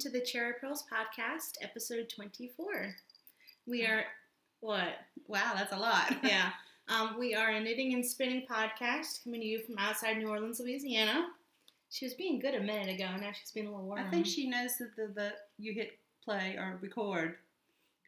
to the Cherry Purls podcast, episode 24. We are, what? Wow, that's a lot. Yeah. We are a knitting and spinning podcast coming to you from outside New Orleans, Louisiana. She was being good a minute ago, now she's being a little warm. I think she knows that the you hit play or record.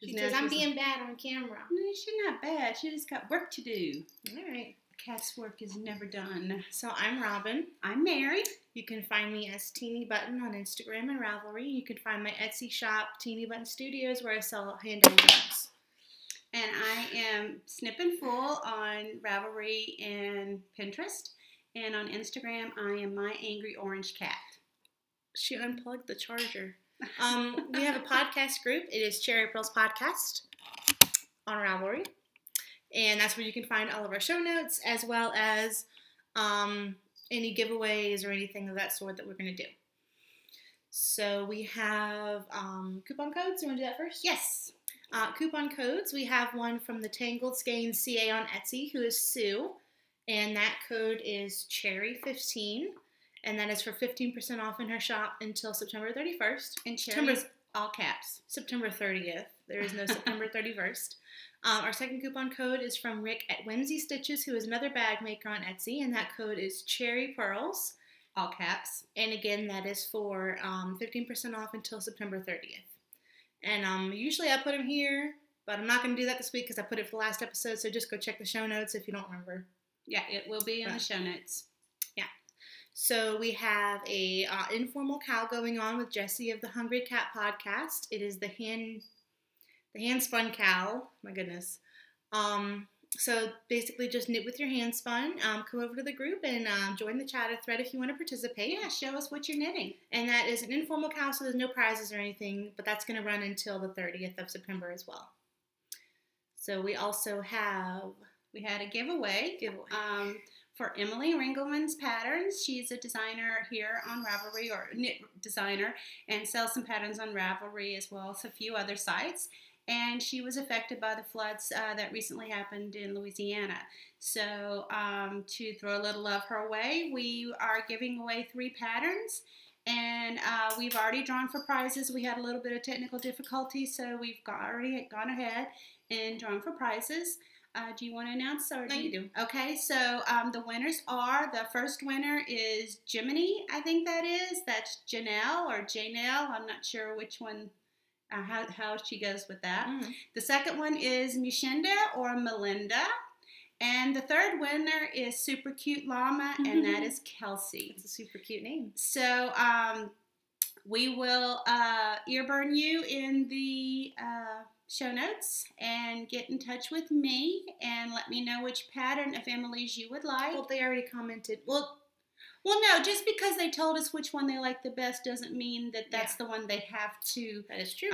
She says, I'm being bad on camera. No, she's not bad. She just got work to do. All right. Cat's work is never done. So I'm Robin. I'm married. You can find me as Teeny Button on Instagram and Ravelry. You can find my Etsy shop, Teeny Button Studios, where I sell hand-dyed goods. And I am Snip and Full on Ravelry and Pinterest. And on Instagram, I am My Angry Orange Cat. She unplugged the charger. We have a podcast group. It is Cherry Purls Podcast on Ravelry. And that's where you can find all of our show notes, as well as any giveaways or anything of that sort that we're going to do. So we have coupon codes. You want to do that first? Yes. Coupon codes. We have one from the Tangled Skein CA on Etsy, who is Sue. And that code is Cherry15. And that is for 15% off in her shop until September 31st. And Cherry is all caps. September 30th. There is no September 31st. Our second coupon code is from Rick at Whimsy Stitches, who is another bag maker on Etsy, and that code is Cherry Purls, all caps. And again, that is for 15% off until September 30th. And usually I put them here, but I'm not going to do that this week because I put it for the last episode, so just go check the show notes if you don't remember. Yeah, it will be in the show notes. Yeah. So we have a informal cow going on with Jessie of the Hungry Cat podcast. It is the hand spun cow. My goodness. So basically just knit with your hand spun. Come over to the group and join the chatter thread if you want to participate. Yeah, show us what you're knitting. And that is an informal cow, so there's no prizes or anything, but that's going to run until the 30th of September as well. So we also we had a giveaway. For Emily Ringelman's Patterns. She's a designer here on Ravelry, or knit designer, and sells some patterns on Ravelry as well as a few other sites. And she was affected by the floods that recently happened in Louisiana. So to throw a little love her way, we are giving away 3 patterns. And we've already drawn for prizes. We had a little bit of technical difficulty, so we've already gone ahead and drawn for prizes. Do you want to announce? Or no, you do. Okay, so the winners are, the first winner is Jiminy, I think that is. That's Janelle or Janelle. I'm not sure which one, how she goes with that. Mm-hmm. The second one is Mishinda or Melinda. And the third winner is Super Cute Llama, and that is Kelsey. It's a super cute name. So we will ear burn you in the show notes and get in touch with me and let me know which pattern of Emily's you would like. Well, they already commented. Well, no, just because they told us which one they like the best doesn't mean that that's the one they have to that is true.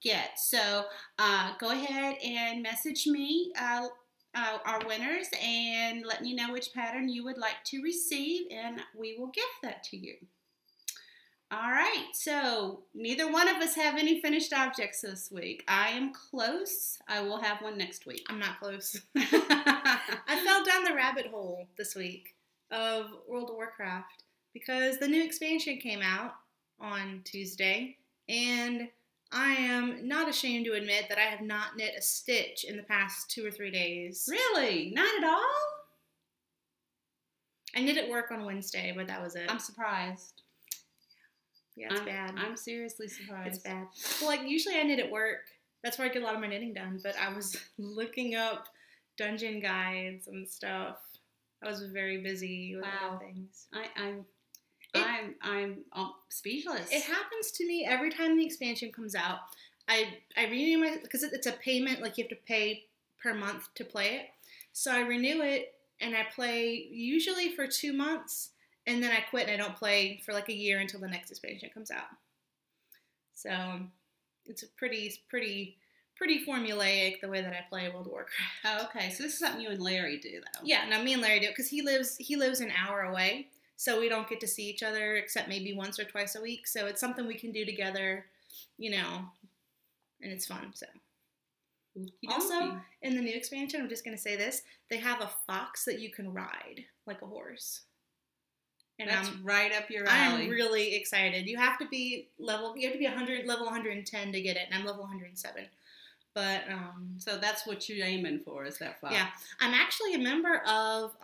Get. So go ahead and message me our winners and let me know which pattern you would like to receive, and we will gift that to you. All right, so neither one of us have any finished objects this week. I am close. I will have one next week. I'm not close. I fell down the rabbit hole this week of World of Warcraft because the new expansion came out on Tuesday, and I am not ashamed to admit that I have not knit a stitch in the past 2 or 3 days. Really? Not at all? I knit at work on Wednesday, but that was it. I'm surprised. Yeah, it's bad. I'm seriously surprised. It's bad. Well, like, usually I knit at work. That's where I get a lot of my knitting done. But I was looking up dungeon guides and stuff. I was very busy with other things. I'm speechless. It happens to me every time the expansion comes out. I renew my, because it's a payment, like you have to pay per month to play it. So I renew it and I play usually for 2 months. And then I quit and I don't play for like a year until the next expansion comes out. So it's a pretty formulaic the way that I play World of Warcraft. Oh, okay. So this is something you and Larry do, though. Yeah, no, me and Larry do because he lives an hour away, so we don't get to see each other except maybe once or twice a week. So it's something we can do together, and it's fun. So also in the new expansion, I'm just gonna say this: they have a fox that you can ride like a horse. And that's right up your alley. I'm really excited. You have to be level 110 to get it, and I'm level 107. But so that's what you're aiming for, is that 5? Yeah, I'm actually a member of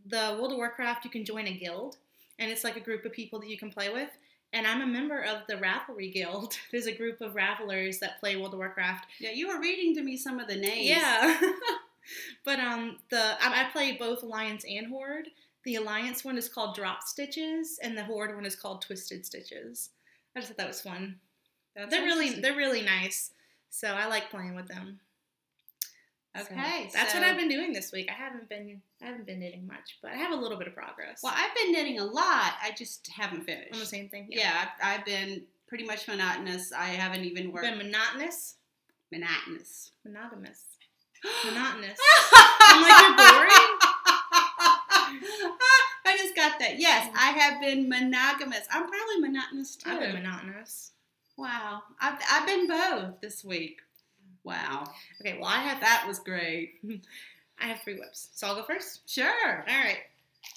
the World of Warcraft. You can join a guild, and it's like a group of people that you can play with. And I'm a member of the Ravelry Guild. There's a group of Ravelers that play World of Warcraft. Yeah, you were reading to me some of the names. Yeah, but I play both Alliance and Horde. The Alliance one is called Drop Stitches, and the Horde one is called Twisted Stitches. I just thought that was fun. They're really nice. So I like playing with them. Okay, so that's what I've been doing this week. I haven't been knitting much, but I have a little bit of progress. Well, I've been knitting a lot. I just haven't finished. On the same thing. Yeah, I've been pretty much monotonous. I haven't even worked. Been monotonous. Monotonous. Monogamous. Monotonous. I'm like, you're boring. I just got that. Yes, I have been monogamous. I'm probably monotonous too. I've been monotonous. Wow, I've been both this week. Wow. Okay, well that was great. I have 3 whips, so I'll go first. Sure. All right.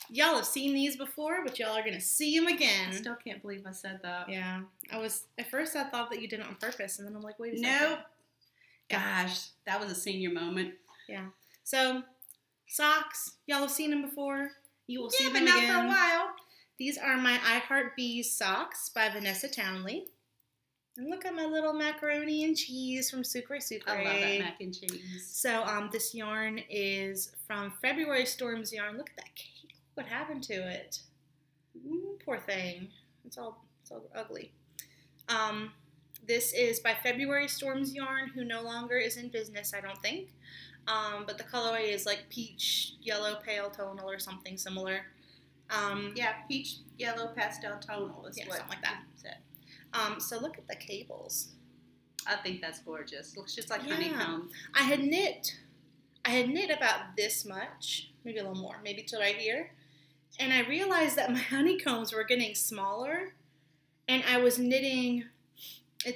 Y'all have seen these before, but y'all are gonna see them again. I still can't believe I said that. Yeah, at first I thought that you did it on purpose, and then I'm like, wait a second. Nope. Gosh, that was a senior moment. Yeah. So socks, y'all have seen them before. You will see them but again. Not for a while. These are my I Heart Bees socks by Vanessa Townley. And look at my little macaroni and cheese from Sucre Sucre. I love that mac and cheese. So this yarn is from February Storm's yarn. Look at that cake. What happened to it? Poor thing. It's all ugly. This is by February Storm's yarn, who no longer is in business, I don't think. But the colorway is like peach, yellow, pale tonal or something similar. Yeah, peach, yellow, pastel tonal is what something like that. Said. So look at the cables. I think that's gorgeous. Looks just like honeycomb. I had knit about this much, maybe a little more, maybe to right here. And I realized that my honeycombs were getting smaller, and I was knitting, I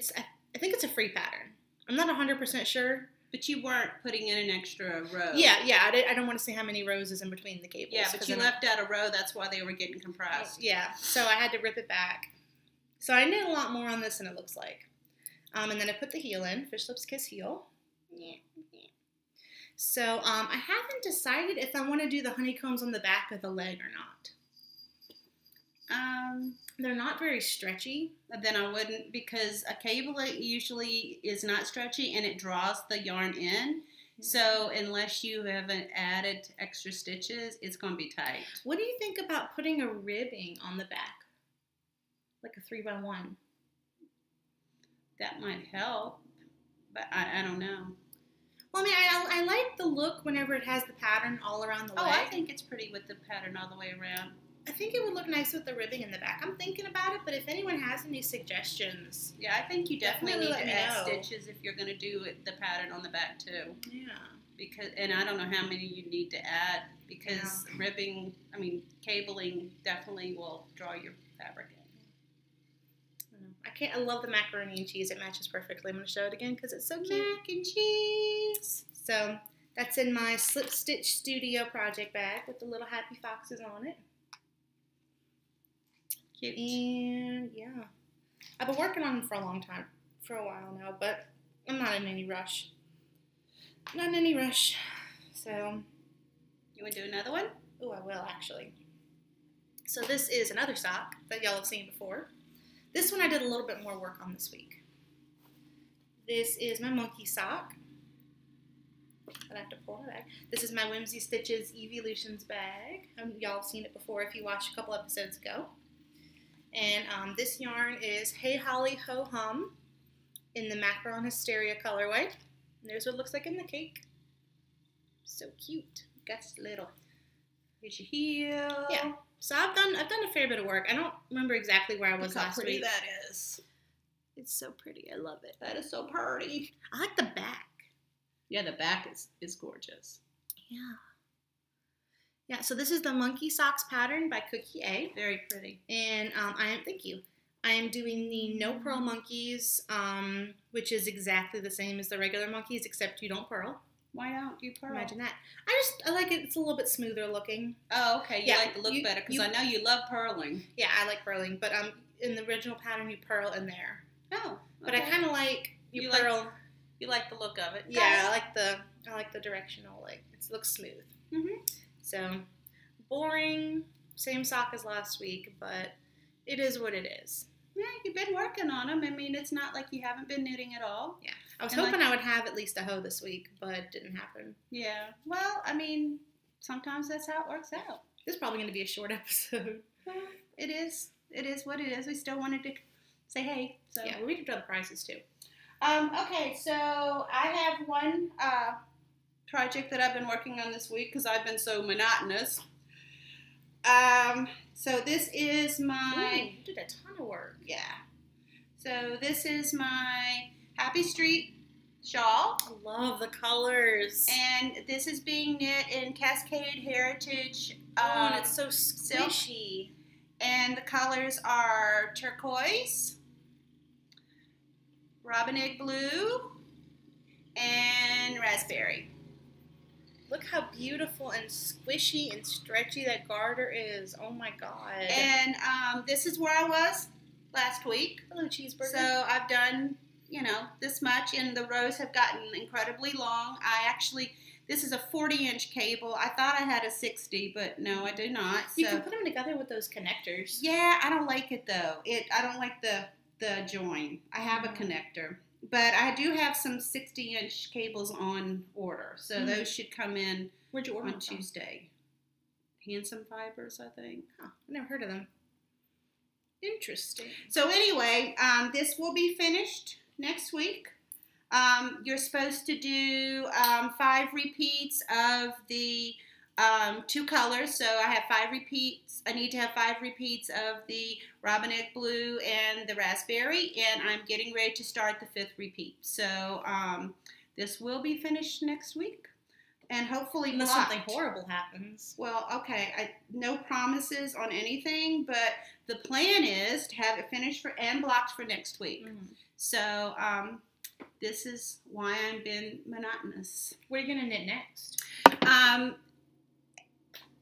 think it's a free pattern. I'm not 100% sure. But you weren't putting in an extra row. Yeah, I don't want to see how many rows is in between the cables. Yeah, but you left out a row, that's why they were getting compressed. Yeah, so I had to rip it back. So I knit a lot more on this than it looks like. And then I put the heel in, Fish Lips Kiss heel. So I haven't decided if I want to do the honeycombs on the back of the leg or not. They're not very stretchy. Then I wouldn't, because a cable usually is not stretchy and it draws the yarn in. So unless you haven't added extra stitches, it's going to be tight. What do you think about putting a ribbing on the back? Like a 3x1. That might help, but I don't know. Well, I mean, I like the look whenever it has the pattern all around the leg. Oh, I think it's pretty with the pattern all the way around. I think it would look nice with the ribbing in the back. I'm thinking about it, but if anyone has any suggestions. Yeah, I think you definitely need to add know. stitches if you're going to do the pattern on the back too. Yeah. And I don't know how many you need to add, because ribbing, cabling definitely will draw your fabric in. I love the macaroni and cheese. It matches perfectly. I'm going to show it again because it's so cute. Mac and cheese. So that's in my Slip Stitch Studio project bag with the little happy foxes on it. Cute. And yeah, I've been working on them for a while now, but I'm not in any rush. Not in any rush. So. You want to do another one? Oh, I will actually. So this is another sock that y'all have seen before. This one I did a little bit more work on this week. This is my monkey sock. I have to pull it back. This is my Whimsy Stitches Evolutions bag. Y'all have seen it before if you watched a couple episodes ago. And this yarn is Hey Holly Ho Hum in the Mackerel and Hysteria colorway. And there's what it looks like in the cake. So cute. Guts little. Here's your heel. Yeah. So I've done a fair bit of work. I don't remember exactly where I was last week. Look how pretty that is. It's so pretty. I love it. That is so pretty. I like the back. Yeah, the back is gorgeous. Yeah. Yeah, so this is the Monkey Socks pattern by Cookie A. Very pretty. And thank you. I am doing the No Purl Monkeys, which is exactly the same as the regular monkeys, except you don't purl. Why don't you purl? Imagine that. I like it. It's a little bit smoother looking. Oh, okay. You Yeah, like the look better because I know you love purling. Yeah, I like purling, but in the original pattern you purl in there. Oh, okay. But I kind of like you purl. You like the look of it. Yeah, I like the directional. Like it looks smooth. So boring. Same sock as last week, but it is what it is. Yeah, you've been working on them. I mean, it's not like you haven't been knitting at all. Yeah. I was hoping I would have at least a hoe this week, but it didn't happen. Yeah. Well, I mean, sometimes that's how it works out. This is probably going to be a short episode. Well, it is. It is what it is. We still wanted to say hey. So. Yeah, we can do the prices too. Okay, so I have one project that I've been working on this week because I've been so monotonous. So this is my... Ooh, you did a ton of work. Yeah. So this is my Happy Street shawl. I love the colors. And this is being knit in Cascade Heritage. And it's so squishy. Silk. And the colors are turquoise, robin egg blue, and raspberry. Look how beautiful and squishy and stretchy that garter is. Oh my god. And this is where I was last week. Hello, cheeseburger. So I've done, this much, and the rows have gotten incredibly long. This is a 40-inch cable. I thought I had a 60, but no, I do not. You can put them together with those connectors. Yeah, I don't like it though. I don't like the join. I have a connector. But I do have some 60-inch cables on order, so those should come in. Where'd you order on Tuesday? Handsome Fibers, I think. Huh, I never heard of them. Interesting. So anyway, this will be finished next week. You're supposed to do 5 repeats of the 2 colors. So I have 5 repeats. I need to have 5 repeats of the robin egg blue and the raspberry, and I'm getting ready to start the 5th repeat. So this will be finished next week, and hopefully unless something horrible happens. Well, okay, no promises on anything, but the plan is to have it finished and blocked for next week. So this is why I've been monotonous. What are you going to knit next?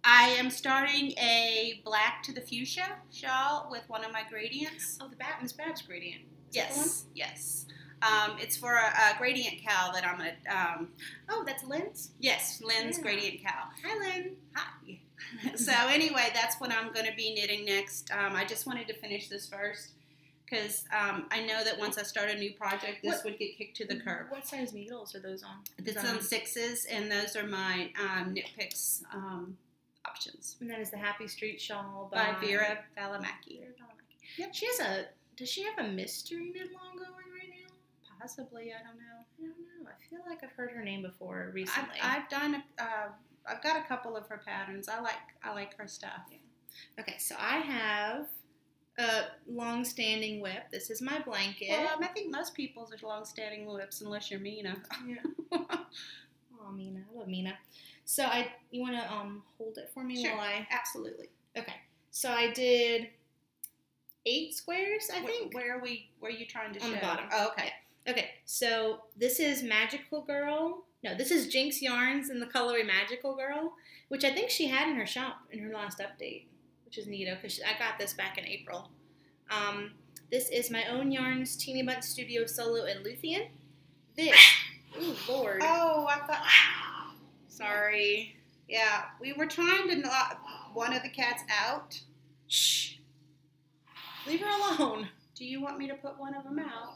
I am starting a black to the fuchsia shawl with one of my gradients. Oh, the Miss Babs gradient. Yes, yes. It's for a gradient cowl that I'm going to... oh, that's Lynn's? Yes, Lynn's gradient cowl. Hi, Lynn. Hi. So anyway, that's what I'm going to be knitting next. I just wanted to finish this first because I know that once I start a new project, this would get kicked to the curb. What size needles are those on? It's on 6s, and those are my Knit Picks options. And that is the Happy Street shawl by Vera Valimaki. Yep. Does she have a mystery knit long going right now? Possibly, I don't know. I don't know. I feel like I've heard her name before recently. I've got a couple of her patterns. I like her stuff. Yeah. Okay, so I have a long-standing whip. This is my blanket. Well, I think most people's are long-standing whips, unless you're Mina. Yeah. Oh, Mina. I love Mina. So you want to hold it for me? Sure. While I... Absolutely. Okay. So I did 8 squares, I think. Where are you trying to show? On the bottom. Oh, okay. Okay. So this is Magical Girl. No, this is Jinx Yarns in the colorway Magical Girl, which I think she had in her shop in her last update, which is neato because I got this back in April. This is my own yarns, Teeny Bunt Studio Solo and Luthien. This, oh Lord. Oh, I thought. Sorry. Yeah, we were trying to knock one of the cats out. Shh. Leave her alone. Do you want me to put one of them out?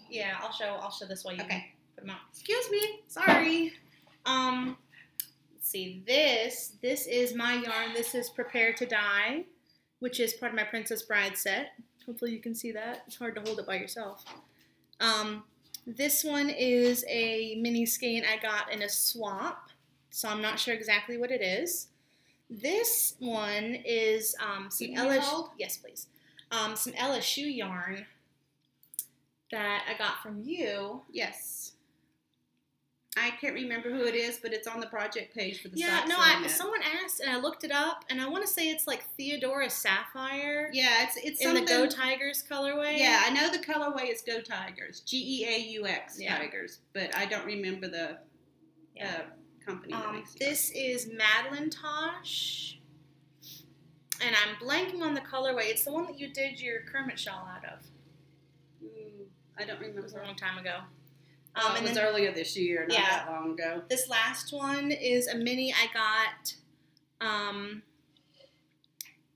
Yeah, I'll show this while you put them out. Excuse me. Sorry. Let's see. This is my yarn. This is Prepare to Die, which is part of my Princess Bride set. Hopefully you can see that. It's hard to hold it by yourself. This one is a mini skein I got in a swap, so I'm not sure exactly what it is. This one is some Ella. Yes, please. Some Ella shoe yarn that I got from you. Yes. I can't remember who it is, but it's on the project page for the socks. Yeah, no, someone asked, and I looked it up, and I want to say it's like Theodora Sapphire. Yeah, it's in the Go Tigers colorway. Yeah, I know the colorway is Go Tigers, Geaux Tigers, but I don't remember the company that makes it. This is Madeline Tosh, and I'm blanking on the colorway. It's the one that you did your Kermit shawl out of. I don't remember. It was a long time ago. And it was earlier this year, not that long ago. This last one is a mini I got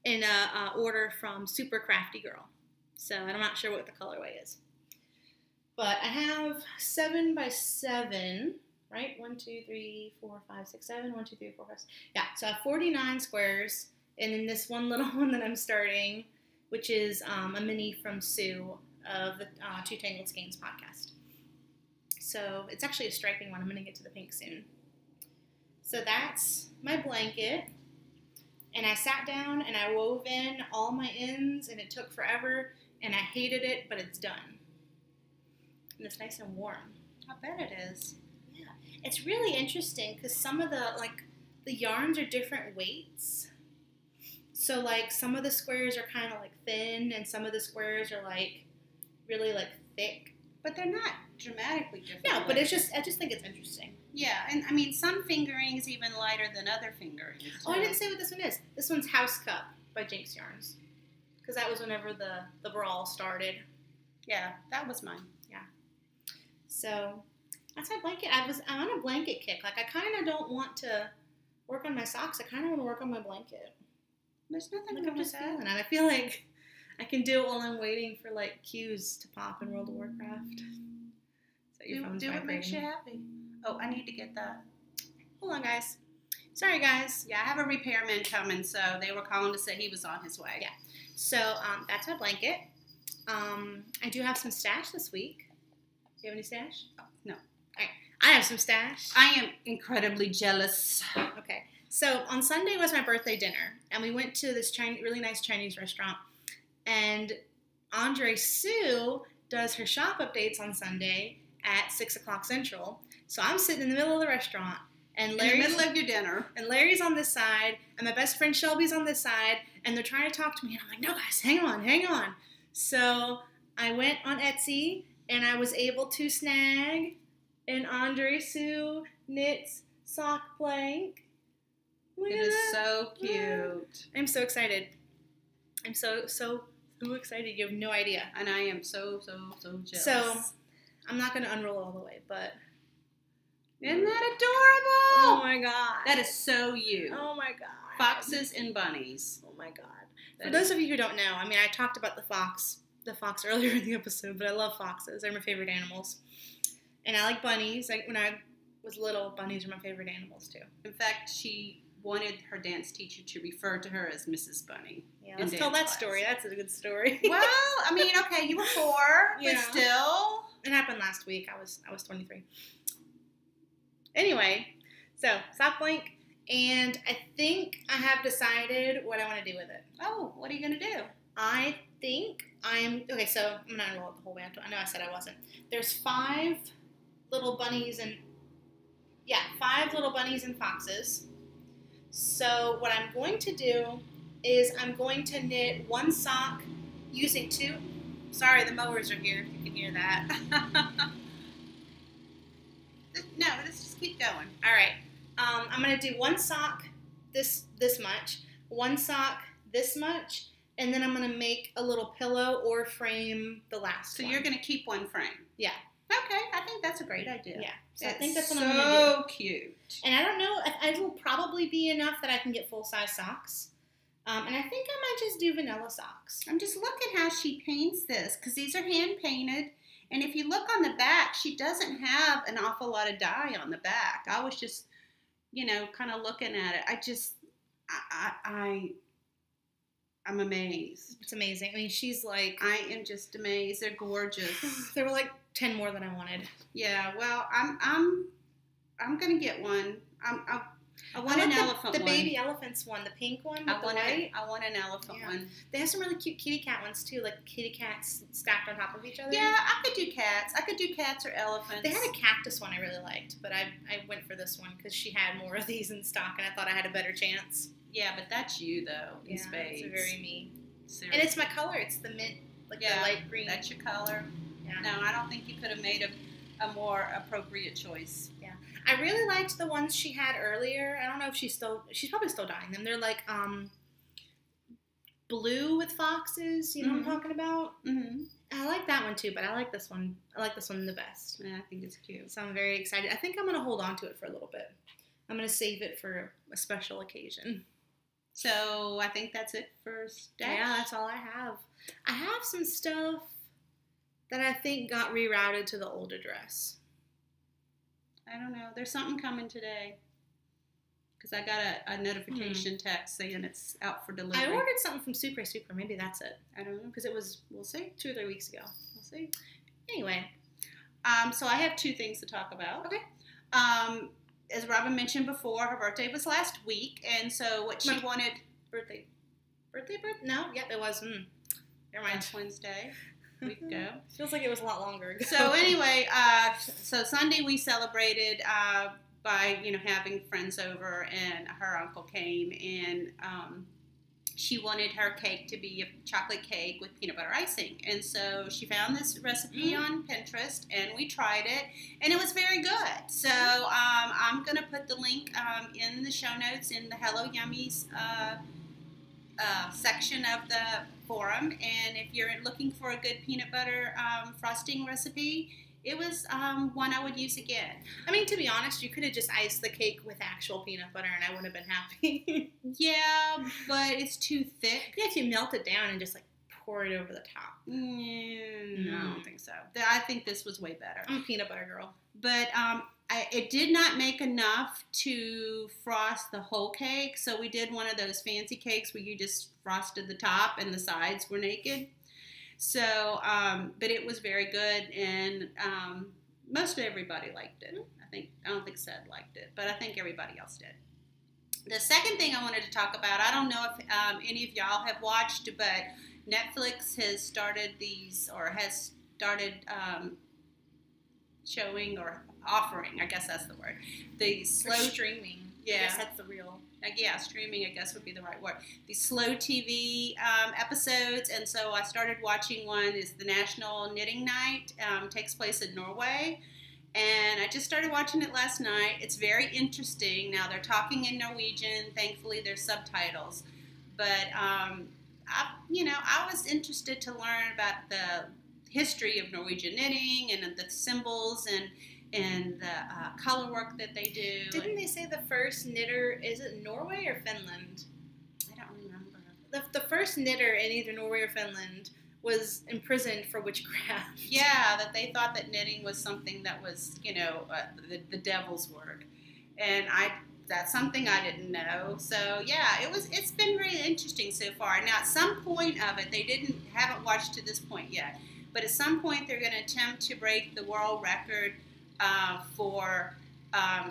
in a order from Super Crafty Girl. So I'm not sure what the colorway is. But I have 7x7, right? 1, 2, 3, 4, 5, 6, 7. 1, 2, 3, 4, 5, 6. Yeah, so I have 49 squares. And then this one little one that I'm starting, which is a mini from Sue of the Two Tangled Skeins podcast. So it's actually a striping one. I'm going to get to the pink soon. So that's my blanket. And I sat down and I wove in all my ends, and it took forever, and I hated it, but it's done. And it's nice and warm. I bet it is. Yeah. It's really interesting because some of the yarns are different weights. So, like, some of the squares are kind of, like, thin, and some of the squares are, like, really, like, thick. But they're not dramatically different. No, but I just think it's interesting. Yeah, and, I mean, some fingerings even lighter than other fingerings. Oh, I didn't say what this one is. This one's House Cup by Jinx Yarns. Because that was whenever the brawl started. Yeah, that was mine. Yeah. So, that's my blanket. I'm on a blanket kick. Like, I kind of don't want to work on my socks. I kind of want to work on my blanket. There's nothing like wrong I'm just with feeling that. it. I feel like I can do it while I'm waiting for like cues to pop in World of Warcraft. So your phone's Do what makes you vibrating. happy. Oh, I need to get that. Hold on, guys. Sorry, guys. Yeah, I have a repairman coming, so they were calling to say he was on his way. Yeah. So that's my blanket. I do have some stash this week. Do you have any stash? Oh, no. All right. I have some stash. I am incredibly jealous. Okay. So on Sunday was my birthday dinner, and we went to this really nice Chinese restaurant. And Andre Sue does her shop updates on Sunday at 6 o'clock Central. So I'm sitting in the middle of the restaurant, and In the middle of your dinner. And Larry's on this side, and my best friend Shelby's on this side, and they're trying to talk to me, and I'm like, no, guys, hang on. So I went on Etsy, and I was able to snag an Andre Sue Knits sock blank. It is so cute. I'm so excited. I'm so excited. You have no idea. And I am so jealous. So, I'm not going to unroll it all the way, but... Isn't that adorable? Oh, my God. That is so you. Oh, my God. Foxes and bunnies. Oh, my God. For those of you who don't know, I mean, I talked about the fox earlier in the episode, but I love foxes. They're my favorite animals. And I like bunnies. Like, when I was little, bunnies were my favorite animals, too. In fact, she wanted her dance teacher to refer to her as Mrs. Bunny. Yeah, let's tell that story. That's a good story. Well, I mean, okay, you were 4, but still. It happened last week. I was 23. Anyway, so sock blank, and I think I have decided what I want to do with it. Oh, what are you going to do? I think okay, so I'm not going to roll it the whole way. I know I said I wasn't. There's 5 little bunnies and, 5 little bunnies and foxes. So what I'm going to do is I'm going to knit 1 sock using 2. Sorry, the mowers are here, if you can hear that. No, let's just keep going. All right. I'm going to do 1 sock this much, 1 sock this much, and then I'm going to make a little pillow or frame the last one. So you're going to keep 1 frame? Yeah. Okay, I think that's a great idea. Yeah. So That's I think that's what I'm going to do. So cute. And I don't know, it'll probably be enough that I can get full-size socks. And I think I might just do vanilla socks. I'm just looking how she paints this, because these are hand-painted. And if you look on the back, she doesn't have an awful lot of dye on the back. I was just, kind of looking at it. I'm amazed. It's amazing. I mean, she's like... I am just amazed. They're gorgeous. There were like 10 more than I wanted. Yeah, well, I'm going to get one. I want an elephant one. The baby elephants one, the pink one with the white. I want an elephant one. They have some really cute kitty cat ones too, like kitty cats stacked on top of each other. Yeah, I could do cats. I could do cats or elephants. They had a cactus one I really liked, but I went for this one because she had more of these in stock, and I thought I had a better chance. Yeah, but that's you though. In spades. It's very me. Seriously. And it's my color. It's the mint, the light green. That's your color. Yeah. No, I don't think you could have made a more appropriate choice. Yeah. I really liked the ones she had earlier. I don't know if she's probably still dyeing them. They're like blue with foxes. You know what I'm talking about? Mm-hmm. I like that one too, but I like this one. I like this one the best. Yeah, I think it's cute. So I'm very excited. I think I'm gonna hold on to it for a little bit. I'm gonna save it for a special occasion. So I think that's it for Stash. Yeah, that's all I have. I have some stuff that I think got rerouted to the old address. I don't know. There's something coming today. Because I got a notification text saying it's out for delivery. I ordered something from Super. Maybe that's it. I don't know. Because it was, we'll see, 2 or 3 weeks ago. We'll see. Anyway. So I have 2 things to talk about. Okay. As Robin mentioned before, her birthday was last week. And so what she wanted... Birthday? No? Yep, it was. Never mind. Last Wednesday. A week ago. Feels like it was a lot longer ago. So anyway, so Sunday we celebrated... by, having friends over, and her uncle came, and she wanted her cake to be a chocolate cake with peanut butter icing. And so she found this recipe on Pinterest, and we tried it, and it was very good. So I'm going to put the link in the show notes in the Hello Yummies section of the forum. And if you're looking for a good peanut butter frosting recipe, it was one I would use again. I mean, to be honest, you could have just iced the cake with actual peanut butter and I would have been happy. Yeah, but it's too thick. Yeah, if you melt it down and just like pour it over the top. No, I don't think so. I think this was way better. I'm a peanut butter girl. But it did not make enough to frost the whole cake, so we did one of those fancy cakes where you just frosted the top and the sides were naked. So, but it was very good, and most everybody liked it. I don't think Seth liked it, but I think everybody else did. The second thing I wanted to talk about, I don't know if any of y'all have watched, but Netflix has started showing or offering, I guess that's the word, the slow streaming. Yeah. I guess that's the real. Streaming, I guess, would be the right word. These slow TV episodes, and so I started watching one. Is the National Knitting Night. Takes place in Norway, and I just started watching it last night. It's very interesting. Now they're talking in Norwegian. Thankfully, there's subtitles, but I was interested to learn about the history of Norwegian knitting and the symbols and the color work that they do. Didn't they say the first knitter, is it Norway or Finland? I don't remember. The first knitter in either Norway or Finland was imprisoned for witchcraft. Yeah, that they thought that knitting was something that was, the devil's work. And that's something I didn't know. So, yeah, it's been really interesting so far. Now, at some point of it, haven't watched to this point yet, but at some point they're going to attempt to break the world record for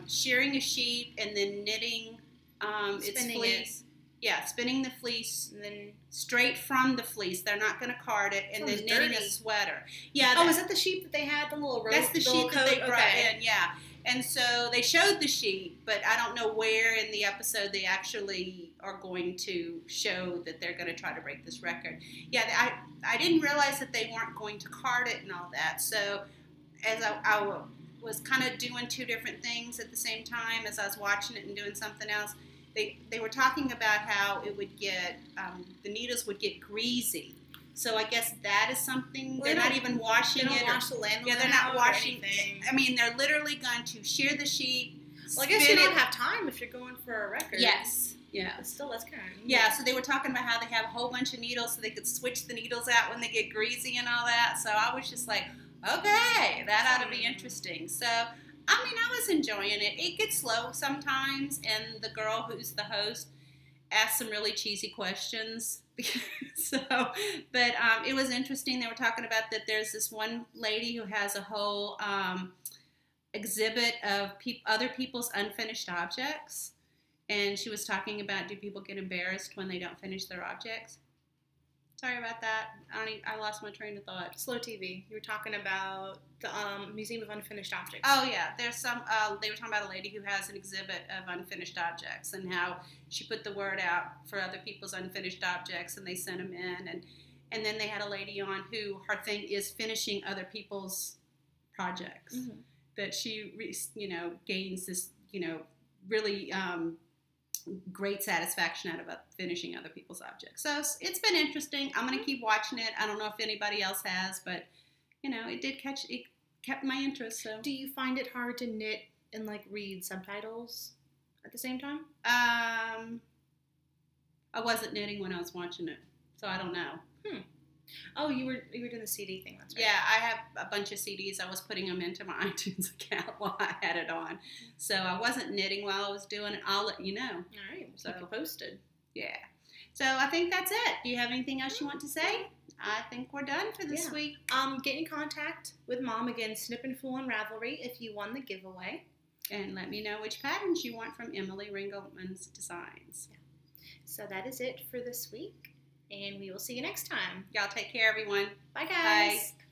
shearing a sheep and then knitting its fleece. Yeah, spinning the fleece and then straight from the fleece. They're not going to card it, and then knitting a sweater. Yeah. Is that the sheep that they had, the little rope? That's the sheep that they brought in, yeah. And so they showed the sheep, but I don't know where in the episode they actually are going to show that they're going to try to break this record. Yeah, I didn't realize that they weren't going to card it and all that. So as I was kind of doing 2 different things at the same time as I was watching it and doing something else. They were talking about how it would get, the needles would get greasy. So I guess that is something, they're not even washing it. They don't wash the land. Yeah, they're not washing it. I mean, they're literally going to shear the sheep. Well, I guess you don't have time if you're going for a record. Yes. Yeah. But still, that's kind of... Yeah, so they were talking about how they have a whole bunch of needles so they could switch the needles out when they get greasy and all that. So I was just like, okay, that ought to be interesting. So, I mean, I was enjoying it. It gets slow sometimes, and the girl who's the host asked some really cheesy questions. But it was interesting. They were talking about that there's this one lady who has a whole exhibit of other people's unfinished objects, and she was talking about, do people get embarrassed when they don't finish their objects? Sorry about that. I lost my train of thought. Slow TV. You were talking about the Museum of Unfinished Objects. Oh, yeah. There's some, they were talking about a lady who has an exhibit of unfinished objects and how she put the word out for other people's unfinished objects and they sent them in. And then they had a lady on who her thing is finishing other people's projects. Mm-hmm. that she, gains this, really great satisfaction out of finishing other people's objects. So it's been interesting. I'm going to keep watching it. I don't know if anybody else has, but it kept my interest. So do you find it hard to knit and like read subtitles at the same time? I wasn't knitting when I was watching it, so I don't know. Oh, you were doing the CD thing. That's right. Yeah, I have a bunch of CDs. I was putting them into my iTunes account while I had it on. So I wasn't knitting while I was doing it. I'll let you know. All right. So keep you posted. Yeah. So I think that's it. Do you have anything else you want to say? I think we're done for this week. Get in contact with Mom again, Snip and Fool on Ravelry, if you won the giveaway. And let me know which patterns you want from Emily Ringelman's designs. Yeah. So that is it for this week. And we will see you next time. Y'all take care, everyone. Bye, guys. Bye.